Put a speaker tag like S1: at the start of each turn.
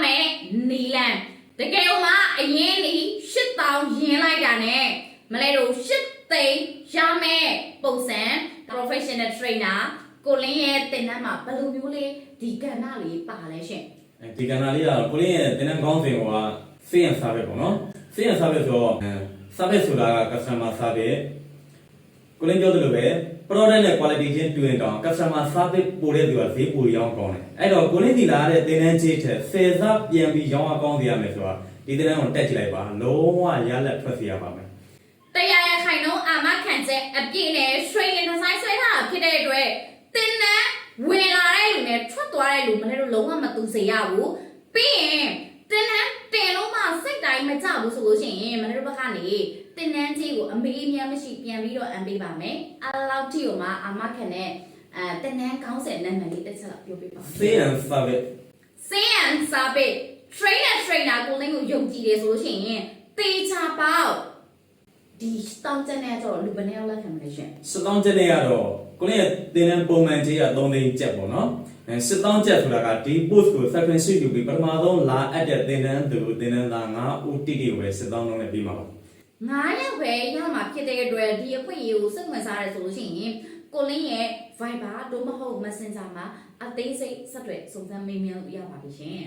S1: မယ်နီလန်တကယ်လို့မှအရင်ဒီ8000ရင်းလိုက်တာနဲ့မလဲတို့8သိန်းရမယ်ပုံစံ professional trainer ကိုလင်းရဲ့တင်တန်းမှာဘယ်လိုမျိုးလေးဒီကဏ္ဍလေးပါလဲရှင်
S2: ဒီကဏ္ဍလေးကကိုလင်းရဲ့တင်တန်းကောင်းစဉ်ကစေးရန် service ပေါ့နော်စေးရန် service ဆိုတော့ service ဆိုတာက customer service ကိုလင်းပြောသလိုပဲ product နဲ့ quality ချင်းတူရင်တောင် customer service ပို့တဲ့သူကဈေးပိုရောင်းကောင်းတယ်အဲ့တော့ကိုလင်းဒီလာတဲ့တင်တန်းကြီးထက်10ဆပြန်ပြီးရောင်းအောင်ကောင်းစေရမယ်ဆိုတာဒီတင်တန်းကိုတက်ကြည့်လိုက်ပါလုံးဝရလက်ထွက်စေရပါမယ်
S1: တရားရခိုင်နှုန်းအာမခံချက်အပြည့်နဲ့ training design ဆွဲထားတာဖြစ်တဲ့အတွက်တင်တန်းဝင်လာတဲ့လူနဲ့ထွက်သွားတဲ့လူမလဲတို့လုံးဝမတူစေရဘူးပြီးရင်တင်တန်းတင်လို့မှစိတ်တိုင်းမကြဘူးဆိုလို့ရှိရင်မလဲတို့ဘက်ကနေတင်တန်းကြီးကိုအမေးအများမရှိပြန်ပြီးတော့အံပေးပါမယ်အဲ့လောက်ထိကိုမှအာမခံတဲ့တင်တန်းကောင်းတဲ့နာမည်လေးတစ်ချက်လောက်ပြောပြပါဦး
S2: စေးရန် service
S1: စေးရန် service trainer ကိုလင်းကိုယုံကြည်တယ်ဆိုလို့ရှိရင်တေချာပေါက်ဒီတောင်းချက်နဲ့ကျတော့လူဘယ်နှယောက်လက်ခံမလဲရှင်
S2: 7000ကျပ်နဲ့ကတော့ကိုလင်းရဲ့တင်တန်းပုံမှန်ကြီးက3သိန်းကျပ်ပေါ့နော်7000ကျပ်ဆိုတာကဒီ post ကို subscription ယူပြီးပထမဆုံးလာအပ်တဲ့တင်တန်းသူတင်တန်းသား9ဦးတိတိကိုပဲ7000လုံးနဲ့ပြီးမှာပါ
S1: 9ရက်ပဲရမှာဖြစ်တဲ့အတွက်ဒီအခွင့်အရေးကိုစိတ်ဝင်စားရဲဆိုလို့ရှိရင်ကိုလင်းရဲ့ Viber တို့မဟုတ် Messenger မှာအသေးစိတ်ဆက်သွယ်စုံစမ်းမေးမြန်းလို့ရပါပြီရှင်